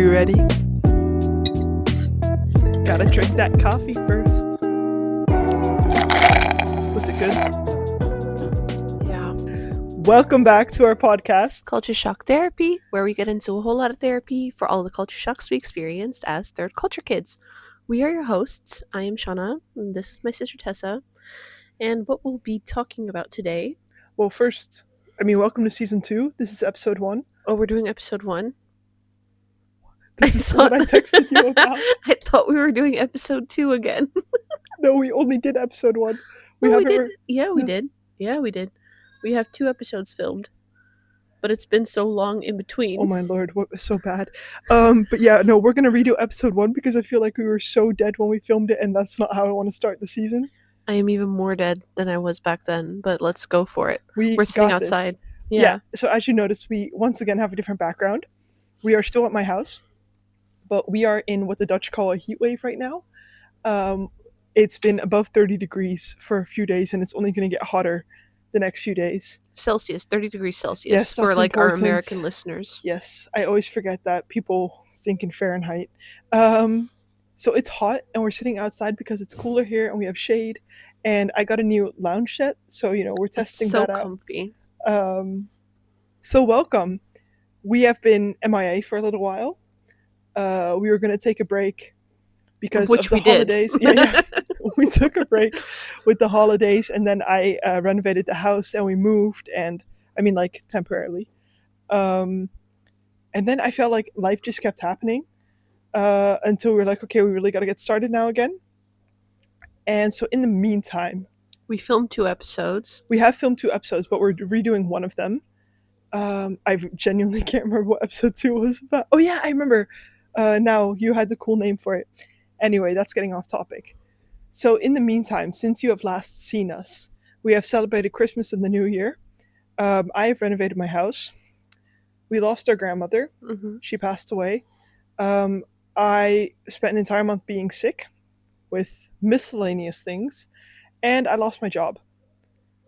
you ready? Gotta drink that coffee first. Was it good? Yeah. Welcome back to our podcast. Culture Shock Therapy, where we get into a whole lot of therapy for all the culture shocks we experienced as third culture kids. We are your hosts. I am Shauna, and this is my sister Tessa. And what we'll be talking about today. Well, first, welcome to season 2. This is episode 1. Oh, we're doing episode 1? This is what I texted you about. I thought we were doing episode 2 again. No, we only did episode 1. We did. Yeah, we did. Yeah, we did. We have 2 episodes filmed. But it's been so long in between. Oh my lord, what was so bad. But yeah, no, we're gonna redo episode 1 because I feel like we were so dead when we filmed it, and that's not how I want to start the season. I am even more dead than I was back then, but let's go for it. We're sitting outside. Yeah. So as you noticed, we once again have a different background. We are still at my house, but we are in what the Dutch call a heat wave right now. It's been above 30 degrees for a few days, and it's only going to get hotter the next few days. Celsius, 30 degrees Celsius, yes, for like important. Our American listeners. Yes, I always forget that. People think in Fahrenheit. So it's hot, and we're sitting outside because it's cooler here, and we have shade. And I got a new lounge set, so we're testing that out. So comfy. So welcome. We have been MIA for a little while. We were going to take a break because of the holidays. Yeah. We took a break with the holidays, and then I renovated the house, and we moved, and temporarily. And then I felt like life just kept happening until we were like, okay, we really got to get started now again. And so in the meantime, we filmed 2 episodes. We have filmed 2 episodes, but we're redoing one of them. I genuinely can't remember what episode 2 was about. Oh yeah, I remember. Now you had the cool name for it. Anyway, that's getting off topic. So in the meantime, since you have last seen us, we have celebrated Christmas and the New Year. I have renovated my house. We lost our grandmother. Mm-hmm. She passed away. I spent an entire month being sick with miscellaneous things, and I lost my job.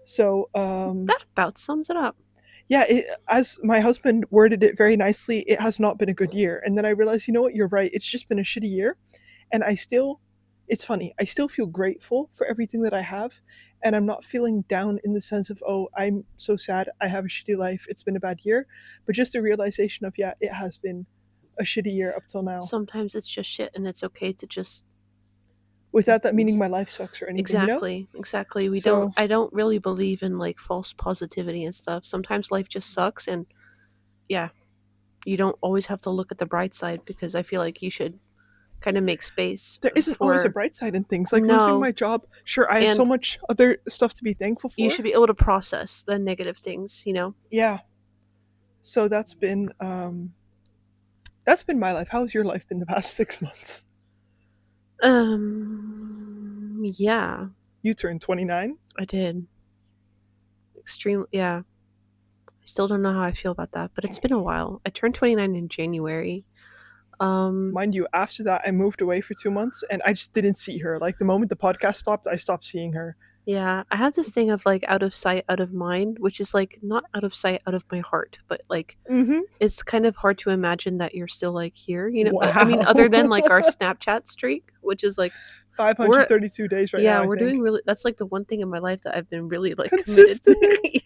So that about sums it up. Yeah, as my husband worded it very nicely, it has not been a good year. And then I realized, you know what, you're right, it's just been a shitty year. And it's funny, I still feel grateful for everything that I have, and I'm not feeling down in the sense of, oh, I'm so sad, I have a shitty life, it's been a bad year, but just a realization of, yeah, it has been a shitty year up till now. Sometimes it's just shit, and it's okay to just... Without that meaning my life sucks or anything. Exactly. I don't really believe in like false positivity and stuff. Sometimes life just sucks, and yeah, you don't always have to look at the bright side, because I feel like you should kind of make space. There isn't always a bright side in things. Like losing my job, sure, I have so much other stuff to be thankful for. You should be able to process the negative things, Yeah. So that's been my life. How's your life been the past 6 months? Yeah. You turned 29? I did. Extremely, yeah. I still don't know how I feel about that, but it's been a while. I turned 29 in January. Mind you, after that, I moved away for 2 months, and I just didn't see her. Like, the moment the podcast stopped, I stopped seeing her. Yeah, I had this thing of, like, out of sight, out of mind, which is, like, not out of sight, out of my heart, but, like, It's kind of hard to imagine that you're still, like, here, Wow. I mean, other than, like, our Snapchat streak, which is, like... 532 days right now, Yeah, we're doing really... That's, like, the one thing in my life that I've been really, like, consistent. Committed.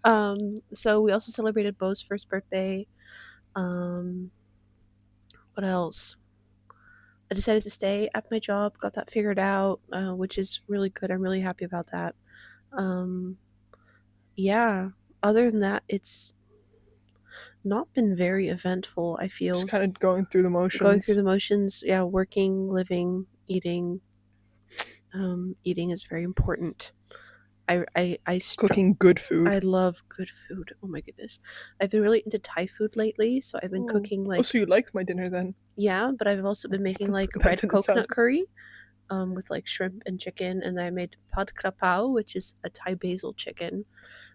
Yeah. So we also celebrated Bo's first birthday. What else? I decided to stay at my job, got that figured out, which is really good. I'm really happy about that. Yeah, other than that, it's not been very eventful, I feel. Just kind of going through the motions. Yeah, working, living, eating. Eating is very important. Cooking good food. I love good food. Oh my goodness. I've been really into Thai food lately, so I've been cooking like... Oh, so you liked my dinner then? Yeah, but I've also been making like red coconut curry with like shrimp and chicken, and then I made pad krapao, which is a Thai basil chicken.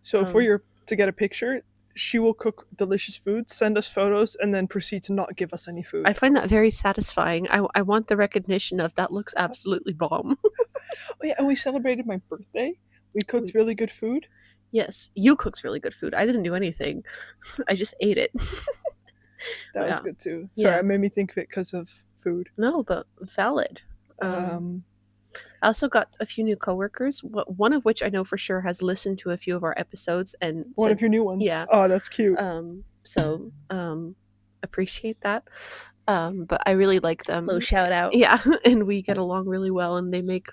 So to get a picture, she will cook delicious food, send us photos, and then proceed to not give us any food. I find that very satisfying. I want the recognition of that looks absolutely bomb. Oh yeah, and we celebrated my birthday. We cooked really good food. Yes, you cooked really good food. I didn't do anything. I just ate it. That was good too. Sorry, it made me think of it because of food. No, but valid. I also got a few new coworkers, one of which I know for sure has listened to a few of our episodes and one of your new ones. Yeah. Oh, that's cute. So appreciate that. But I really like them. Low shout out. Yeah, and we get along really well, and they make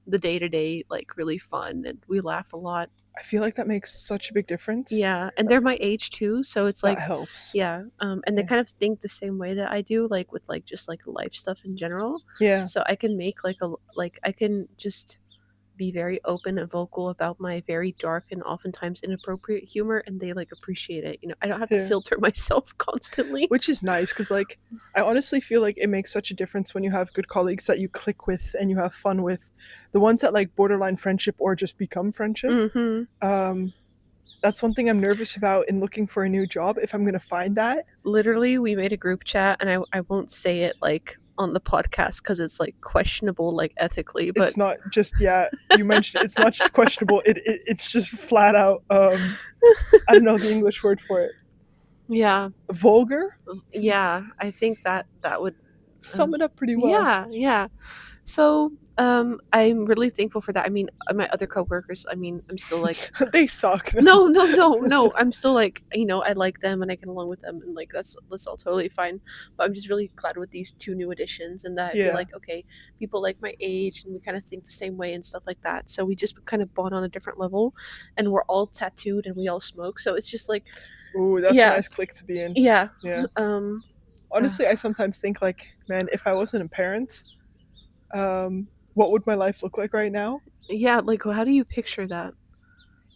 the day-to-day like really fun, and we laugh a lot. I feel like that makes such a big difference. Yeah, and they're my age too, so it's like that helps. Yeah, and they kind of think the same way that I do, like with like just like life stuff in general. Yeah. So I can make I can just be very open and vocal about my very dark and oftentimes inappropriate humor, and they like appreciate it. I don't have to filter myself constantly, which is nice because like I honestly feel like it makes such a difference when you have good colleagues that you click with and you have fun with. The ones that like borderline friendship or just become friendship. Mm-hmm. That's one thing I'm nervous about in looking for a new job, if I'm gonna find that. Literally, we made a group chat, and I won't say it like on the podcast because it's like questionable like ethically, but it's not just you mentioned it's not just questionable, it's just flat out I don't know the English word for it. Vulgar. I think that would sum it up pretty well. So I'm really thankful for that. I mean, my other coworkers, I mean, I'm still like they suck. No. I'm still like, I like them and I get along with them, and like that's all totally fine. But I'm just really glad with these two new additions, and that we're like, okay, people like my age and we kind of think the same way and stuff like that. So we just kind of bond on a different level, and we're all tattooed and we all smoke. So it's just like, ooh, that's a nice clique to be in. Yeah. Honestly, I sometimes think like, man, if I wasn't a parent, what would my life look like right now? Yeah, like how do you picture that?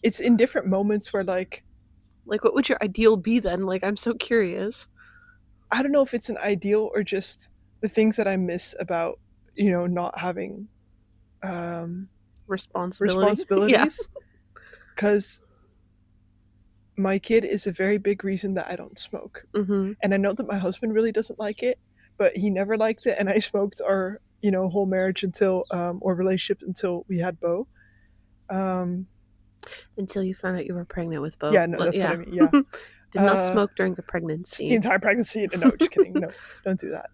It's in different moments where like what would your ideal be then? Like, I'm so curious. I don't know if it's an ideal or just the things that I miss about, not having responsibilities. Because my kid is a very big reason that I don't smoke. Mm-hmm. And I know that my husband really doesn't like it, but he never liked it, and I smoked our whole marriage until or relationship until we had Bo. Until you found out you were pregnant with Bo. Yeah, no, that's what I mean. Yeah. Did not smoke during the pregnancy. The entire pregnancy. No, just kidding. No, don't do that.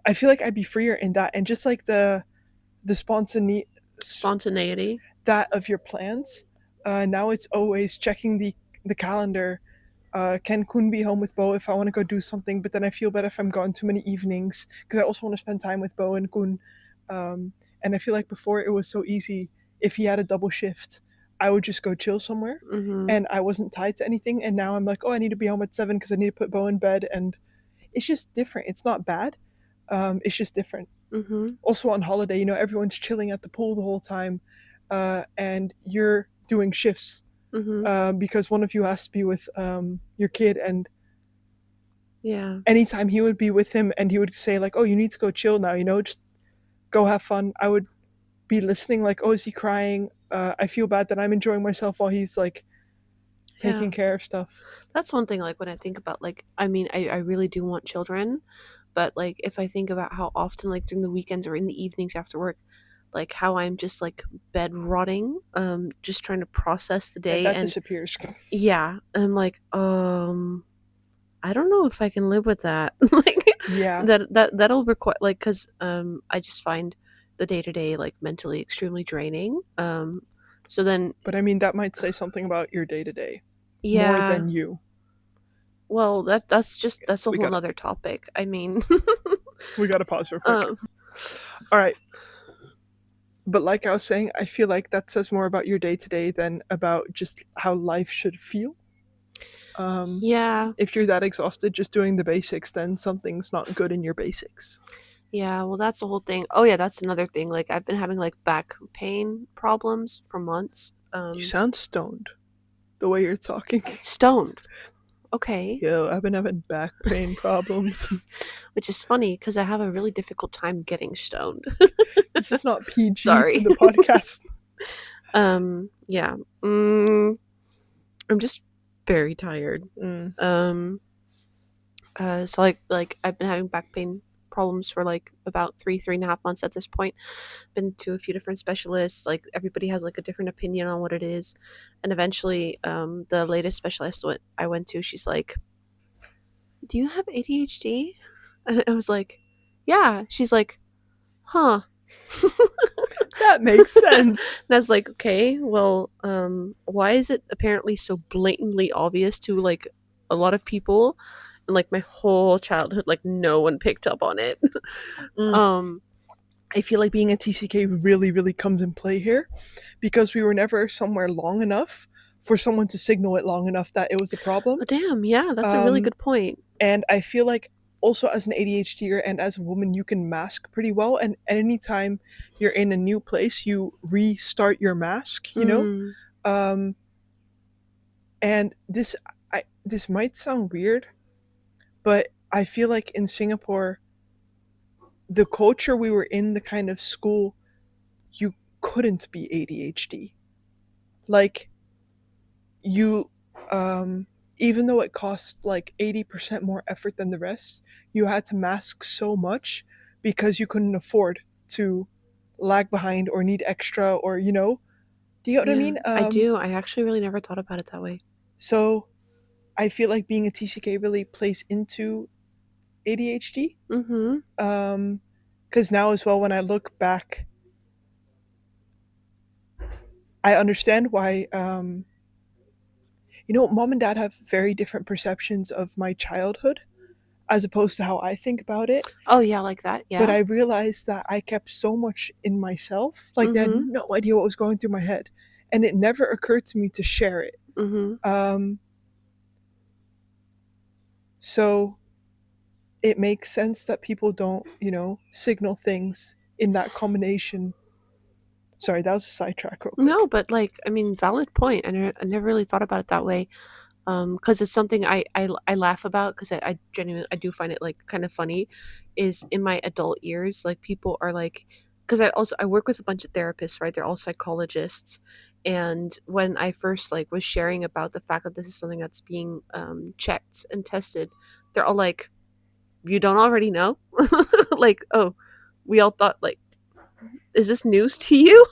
I feel like I'd be freer in that, and just like the spontaneity that of your plans. Now it's always checking the calendar. Can Kun be home with Bo if I want to go do something? But then I feel better if I'm gone too many evenings because I also want to spend time with Bo and Kun. And I feel like before it was so easy. If he had a double shift, I would just go chill somewhere, and I wasn't tied to anything. And now I'm like, oh, I need to be home at 7 because I need to put Bo in bed, and it's just different. It's not bad. It's just different. Also on holiday, everyone's chilling at the pool the whole time, and you're doing shifts. Because one of you has to be with your kid, and anytime he would be with him and he would say like, oh, you need to go chill now, just go have fun, I would be listening like, oh, is he crying? I feel bad that I'm enjoying myself while he's like taking care of stuff. That's one thing, like when I think about like, I mean, I really do want children, but like if I think about how often like during the weekends or in the evenings after work, like how I'm just like bed rotting, just trying to process the day, and disappears. Yeah, and I'm like, I don't know if I can live with that. Like, that'll require like, because I just find the day-to-day like mentally extremely draining. So then, but I mean that might say something about your day-to-day more than you. Well, that's a whole other topic. I mean, we gotta pause real quick. All right. But like I was saying, I feel like that says more about your day-to-day than about just how life should feel. If you're that exhausted just doing the basics, then something's not good in your basics. Yeah, well, that's the whole thing. Oh yeah, that's another thing. Like I've been having like back pain problems for months. You sound stoned the way you're talking. Stoned. Okay. Yo, I've been having back pain problems. Which is funny because I have a really difficult time getting stoned. This is not PG. Sorry. For the podcast. Yeah. I'm just very tired. So like I've been having back pain problems for like about 3.5 months at this point. Been to a few different specialists. Like everybody has like a different opinion on what it is, and eventually the latest specialist I went to, she's like, do you have ADHD? And I was like, yeah. She's like, huh. That makes sense. And I was like, okay, well, why is it apparently so blatantly obvious to like a lot of people, and like my whole childhood, like no one picked up on it. I feel like being a TCK really, really comes in play here, because we were never somewhere long enough for someone to signal it long enough that it was a problem. Oh, damn, yeah, that's a really good point. And I feel like also as an ADHDer and as a woman, you can mask pretty well. And anytime you're in a new place, you restart your mask, you know? And this might sound weird, but I feel like in Singapore, the culture we were in, the kind of school, you couldn't be ADHD. Like, you, even though it cost like 80% more effort than the rest, you had to mask so much because you couldn't afford to lag behind or need extra, or, you know, do you know what I mean? I do. I actually really never thought about it that way. So I feel like being a TCK really plays into ADHD. Because now as well, when I look back, I understand why, you know, mom and dad have very different perceptions of my childhood as opposed to how I think about it. Oh yeah, like that, yeah. But I realized that I kept so much in myself, like they had no idea what was going through my head, and it never occurred to me to share it. So it makes sense that people don't, you know, signal things in that combination. Sorry, that was a sidetrack real quick. No, but like, I mean, valid point. I never really thought about it that way. Because it's something I laugh about, because I genuinely, I do find it like kind of funny, is in my adult years, like people are like, because I work with a bunch of therapists, right? They're all psychologists, and when I first like was sharing about the fact that this is something that's being checked and tested, they're all like, you don't already know? Like, oh, we all thought, like, is this news to you?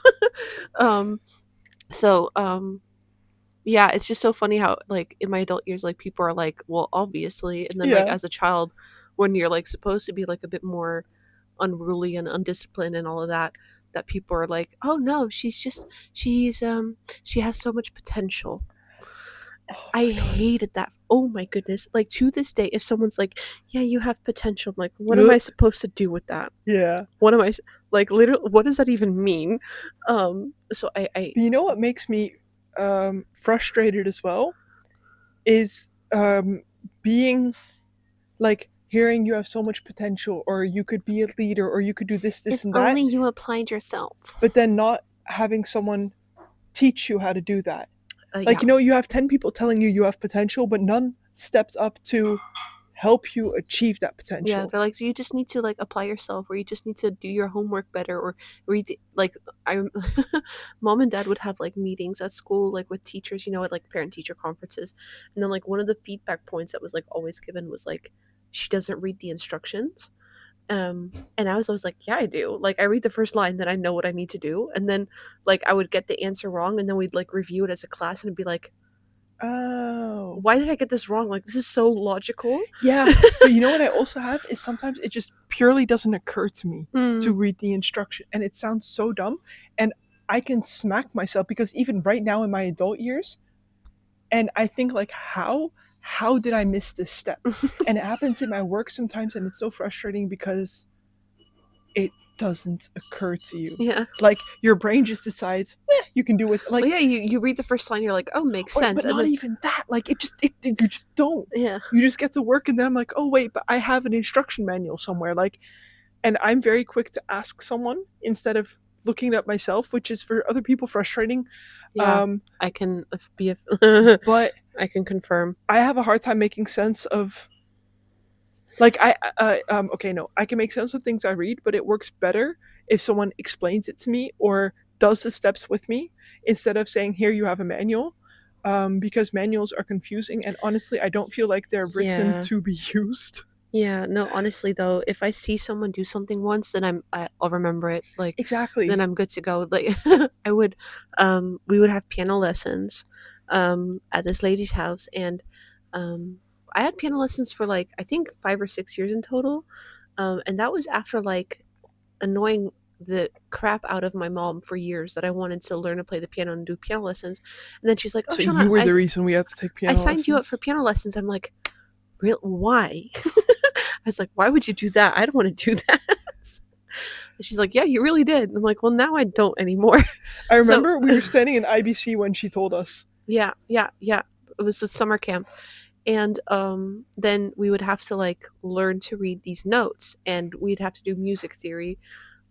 Yeah, it's just so funny how like in my adult years, like people are like, well, obviously, and then like as a child, when you're like supposed to be like a bit more unruly and undisciplined and all of that, that people are like, oh no, she has so much potential. I hated that. Oh my goodness. Like to this day, if someone's like, yeah, you have potential, I'm like, what am I supposed to do with that? Yeah. What am I, like, literally, what does that even mean? So I you know what makes me frustrated as well is being like, hearing you have so much potential, or you could be a leader, or you could do this and that. If only you applied yourself. But then not having someone teach you how to do that. Like, you know, you have 10 people telling you have potential, but none steps up to help you achieve that potential. Yeah, they're like, you just need to like apply yourself, or you just need to do your homework better, or read like mom and dad would have like meetings at school, like with teachers, you know, at like parent teacher conferences, and then like one of the feedback points that was like always given was like, she doesn't read the instructions. And I was always like, yeah, I do. Like, I read the first line, then I know what I need to do, and then like I would get the answer wrong, and then we'd like review it as a class and be like, oh, why did I get this wrong? Like, this is so logical. Yeah. But you know what I also have is sometimes it just purely doesn't occur to me to read the instruction, and it sounds so dumb, and I can smack myself, because even right now in my adult years, and I think like, how did I miss this step? And it happens in my work sometimes, and it's so frustrating because it doesn't occur to you. Yeah. Like, your brain just decides, you can do it. Like, well, yeah, you read the first line, you're like, oh, makes sense. But and not then, even that. Like, you just don't. Yeah. You just get to work, and then I'm like, oh, wait, but I have an instruction manual somewhere. Like, and I'm very quick to ask someone instead of looking it up myself, which is for other people frustrating. Yeah, I can be but I can confirm. I have a hard time making sense of, like, okay, no, I can make sense of things I read, but it works better if someone explains it to me or does the steps with me instead of saying, here, you have a manual, because manuals are confusing, and honestly, I don't feel like they're written to be used. Yeah, no, honestly though, if I see someone do something once, then I'll remember it. Like, then Exactly. I'm good to go. Like, I would, we would have piano lessons, at this lady's house, and, um, I had piano lessons for like I think 5 or 6 years in total, and that was after like annoying the crap out of my mom for years that I wanted to learn to play the piano and do piano lessons, and then she's like, "Oh, So you Shauna, were the reason we had to take I piano signed you up for lessons? piano lessons." I'm like, "Real? Why?" I was like, "Why would you do that? I don't want to do that." And she's like, "Yeah, you really did." And I'm like, "Well, now I don't anymore." I So remember we were standing in IBC when she told us. yeah, yeah, yeah. It was a summer camp, and then we would have to like learn to read these notes, and we'd have to do music theory.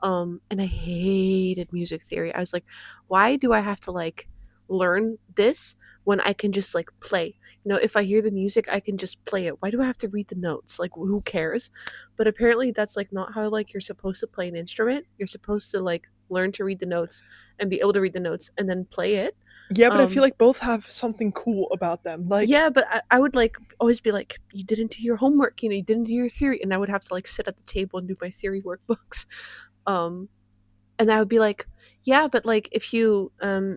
And I hated music theory. I was like, why do I have to like learn this when I can just like play? You know, if I hear the music, I can just play it. Why do I have to read the notes? Like, who cares? But apparently, that's like not how like you're supposed to play an instrument. You're supposed to like learn to read the notes and be able to read the notes and then play it. Yeah, but I feel like both have something cool about them. Like, yeah, but I would like always be like, you didn't do your homework, you know, you didn't do your theory, and I would have to like sit at the table and do my theory workbooks. Um, and I would be like, yeah, but like if you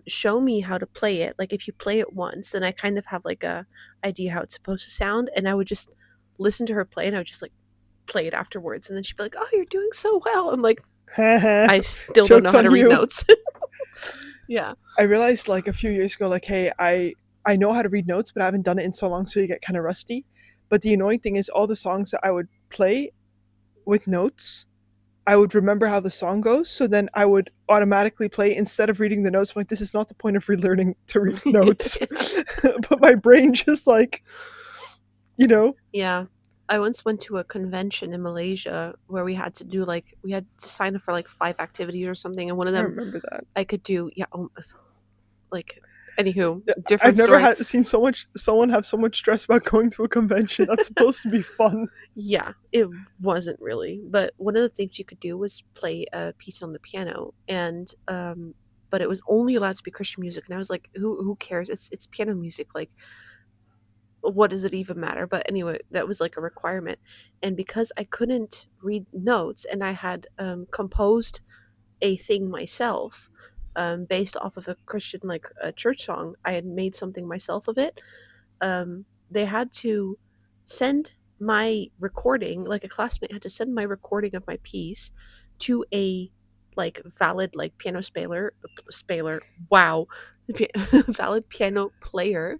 show me how to play it, like if you play it once, then I kind of have like a idea how it's supposed to sound, and I would just listen to her play, and I would just like play it afterwards, and then she'd be like, "Oh, you're doing so well." I'm like, I still don't know joke's how to on read you. notes. Yeah. I realized like a few years ago, like, hey, I know how to read notes, but I haven't done it in so long, so you get kind of rusty. But the annoying thing is, all the songs that I would play with notes, I would remember how the song goes, so then I would automatically play instead of reading the notes. I'm like, this is not the point of relearning to read notes. But my brain just like, you know. Yeah. I once went to a convention in Malaysia where we had to do like we had to sign up for like 5 activities or something, and one of I them remember that. I could do. Yeah, like anywho, Yeah, different I've never story. seen someone have so much stress about going to a convention. That's supposed to be fun. Yeah, it wasn't really, but one of the things you could do was play a piece on the piano, and but it was only allowed to be Christian music, and I was like, who cares? It's piano music, like what does it even matter? But anyway, that was like a requirement, and because I couldn't read notes, and I had composed a thing myself, based off of a Christian like a church song, I had made something myself of it. They had to send my recording, like a classmate had to send my recording of my piece to a like valid like piano spaler, wow, valid piano player,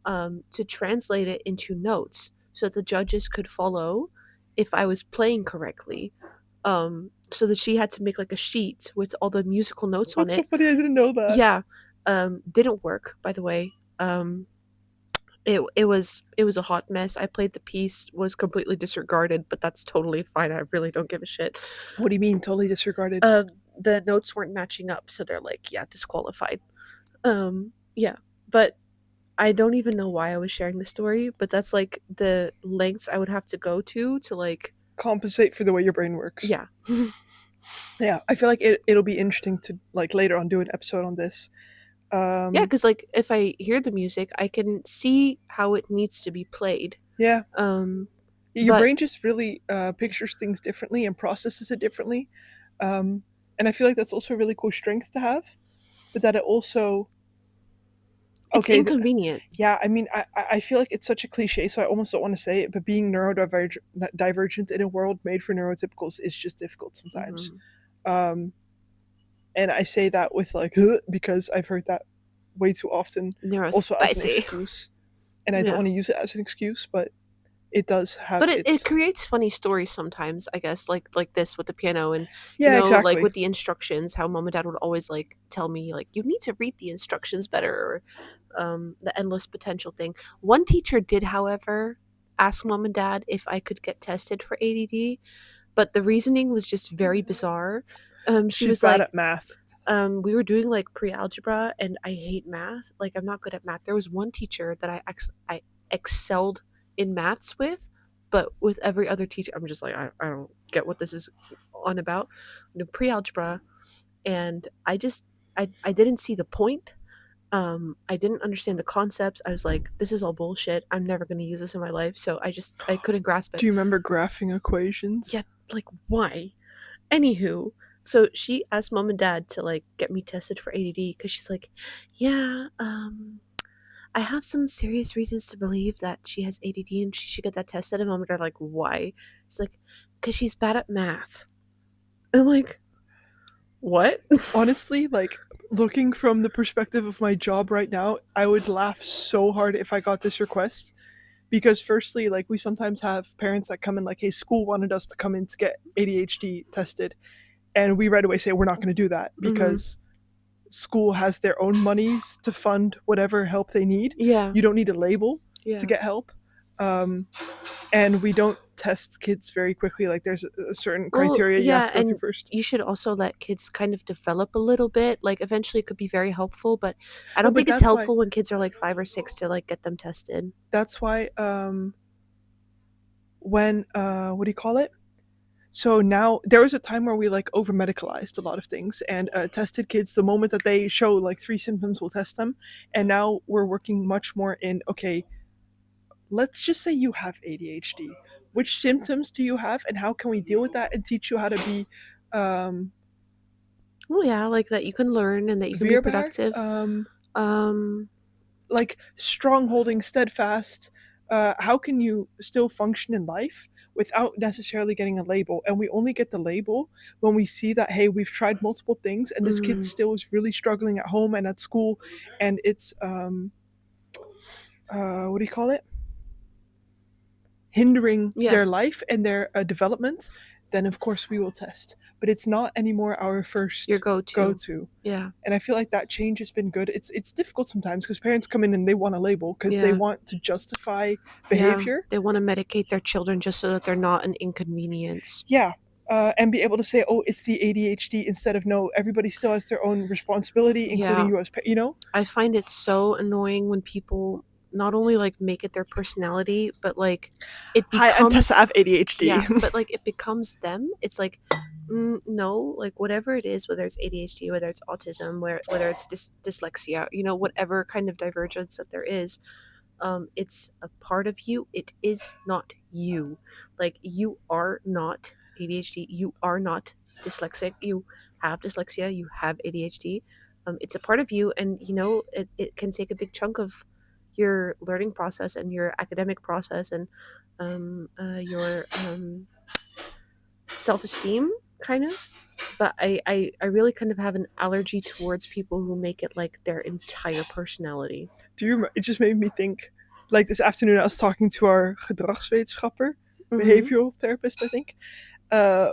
to translate it into notes so that the judges could follow if I was playing correctly. So that she had to make like a sheet with all the musical notes on That's so it. funny. I didn't know that. Yeah. Didn't work, by the way. It was a hot mess. I played the piece, was completely disregarded, but that's totally fine. I really don't give a shit. What do you mean totally disregarded? The notes weren't matching up, so they're like, yeah, disqualified. Yeah, but I don't even know why I was sharing the story, but that's like the lengths I would have to go to like compensate for the way your brain works. Yeah. Yeah, I feel like it'll be interesting to like later on do an episode on this. Yeah, because like if I hear the music, I can see how it needs to be played. Yeah. Your But brain just really pictures things differently and processes it differently. And I feel like that's also a really cool strength to have, but that it also it's inconvenient. Yeah, I mean, I feel like it's such a cliche, so I almost don't want to say it, but being neurodivergent in a world made for neurotypicals is just difficult sometimes. And I say that with like, because I've heard that way too often, also as an excuse. And I don't want to use it as an excuse, but it does have. But it creates funny stories sometimes, I guess, like this with the piano, and yeah, you know, exactly. like with the instructions, how mom and dad would always like tell me like you need to read the instructions better, or the endless potential thing. One teacher did, however, ask mom and dad if I could get tested for ADD, but the reasoning was just very bizarre. She was bad like, at math. We were doing like pre-algebra, and I hate math. Like I'm not good at math. There was one teacher that I excelled in maths with, but with every other teacher, I'm just like, I don't get what this is on about. The pre-algebra, and I didn't see the point. I didn't understand the concepts. I was like, this is all bullshit. I'm never going to use this in my life. So I couldn't grasp it. Do you remember graphing equations? Yeah, like why? Anywho, so she asked mom and dad to like get me tested for ADD because she's like, yeah, I have some serious reasons to believe that she has ADD and she should get that tested. And mom and dad are like, why? She's like, because she's bad at math. And I'm like, what? Honestly, like, looking from the perspective of my job right now, I would laugh so hard if I got this request. Because firstly, like, we sometimes have parents that come in like, hey, school wanted us to come in to get ADHD tested. And we right away say, we're not going to do that because school has their own monies to fund whatever help they need. Yeah. You don't need a label to get help. And we don't test kids very quickly. Like, there's a certain criteria you have to go through first. You should also let kids kind of develop a little bit. Like, eventually it could be very helpful, but I don't think it's helpful when kids are like 5 or 6 to like get them tested. That's why when what do you call it? So now there was a time where we like over medicalized a lot of things and tested kids the moment that they show like 3 symptoms, we'll test them. And now we're working much more in, okay, let's just say you have ADHD. Which symptoms do you have and how can we deal with that and teach you how to be well, yeah, like that you can learn and that you can be productive. Like strong holding, steadfast. How can you still function in life without necessarily getting a label? And we only get the label when we see that, hey, we've tried multiple things and this kid still is really struggling at home and at school, and it's what do you call it? Hindering their life and their development, then of course we will test. But it's not anymore our first go-to. Yeah. And I feel like that change has been good. It's difficult sometimes because parents come in and they want a label because they want to justify behavior. They want to medicate their children just so that they're not an inconvenience. Yeah. And be able to say, oh, it's the ADHD instead of no, everybody still has their own responsibility, including you as, you know? I find it so annoying when people not only like make it their personality, but like it becomes, hi, I'm Tessa, I have ADHD. Yeah, but like it becomes them. It's like no, like whatever it is, whether it's ADHD, whether it's autism, whether it's dyslexia, you know, whatever kind of divergence that there is, it's a part of you. It is not you. Like, you are not ADHD. You are not dyslexic. You have dyslexia. You have ADHD. It's a part of you, and you know it can take a big chunk of your learning process and your academic process and your self-esteem, kind of. But I really kind of have an allergy towards people who make it like their entire personality. It just made me think, like this afternoon I was talking to our gedragswetenschapper, behavioral therapist, I think,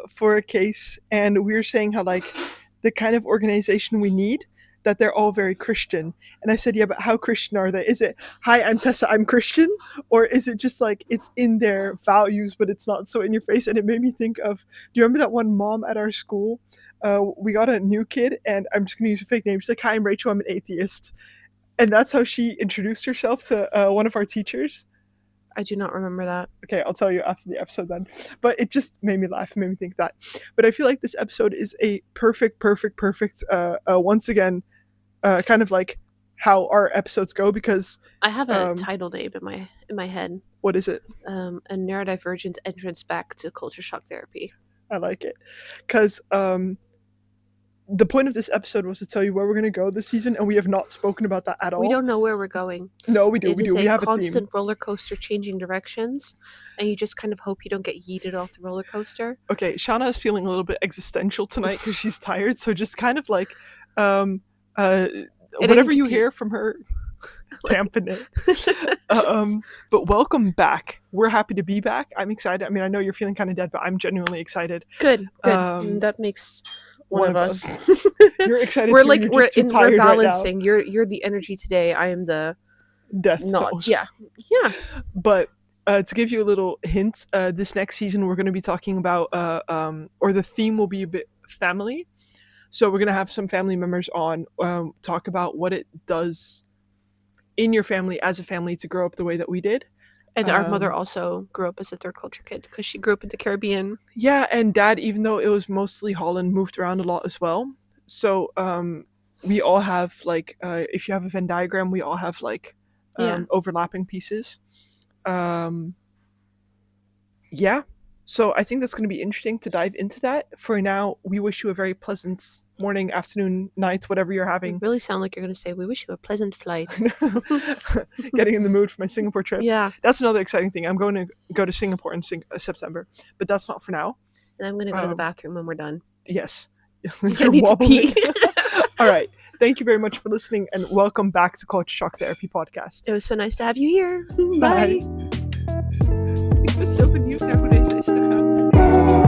for a case, and we were saying how like the kind of organization we need, that they're all very Christian. And I said, yeah, but how Christian are they? Is it, hi, I'm Tessa, I'm Christian? Or is it just like it's in their values, but it's not so in your face? And it made me think of, do you remember that one mom at our school? We got a new kid, and I'm just going to use a fake name. She's like, hi, I'm Rachel, I'm an atheist. And that's how she introduced herself to one of our teachers. I do not remember that. Okay, I'll tell you after the episode then. But it just made me laugh. It made me think that. But I feel like this episode is a perfect, once again, kind of like how our episodes go, because I have a title name in my head. What is it? A neurodivergent entrance back to culture shock therapy. I like it. Because the point of this episode was to tell you where we're going to go this season, and we have not spoken about that at all. We don't know where we're going. No, we do. We have a constant roller coaster changing directions, and you just kind of hope you don't get yeeted off the roller coaster. Okay, Shauna is feeling a little bit existential tonight because she's tired, so just kind of like whatever you hear from her, dampen it. But welcome back. We're happy to be back. I'm excited. I mean, I know you're feeling kind of dead, but I'm genuinely excited. Good. That makes one of us. You're excited. We're too. like we're balancing. Right you're the energy today. I am the death. Not. Yeah. But to give you a little hint, this next season we're going to be talking about, or the theme will be a bit family. So we're going to have some family members on, talk about what it does in your family as a family to grow up the way that we did. And our mother also grew up as a third culture kid because she grew up in the Caribbean. Yeah, and Dad, even though it was mostly Holland, moved around a lot as well. So we all have like if you have a Venn diagram, we all have like overlapping pieces. Yeah. So I think that's going to be interesting to dive into that. For now, we wish you a very pleasant morning, afternoon, night, whatever you're having. You really sound like you're going to say, we wish you a pleasant flight. Getting in the mood for my Singapore trip. Yeah. That's another exciting thing. I'm going to go to Singapore in September, but that's not for now. And I'm going to go to the bathroom when we're done. Yes. I need to pee. All right. Thank you very much for listening, and welcome back to Culture Shock Therapy Podcast. It was so nice to have you here. Bye. Ik ben zo benieuwd naar hoe deze is gegaan.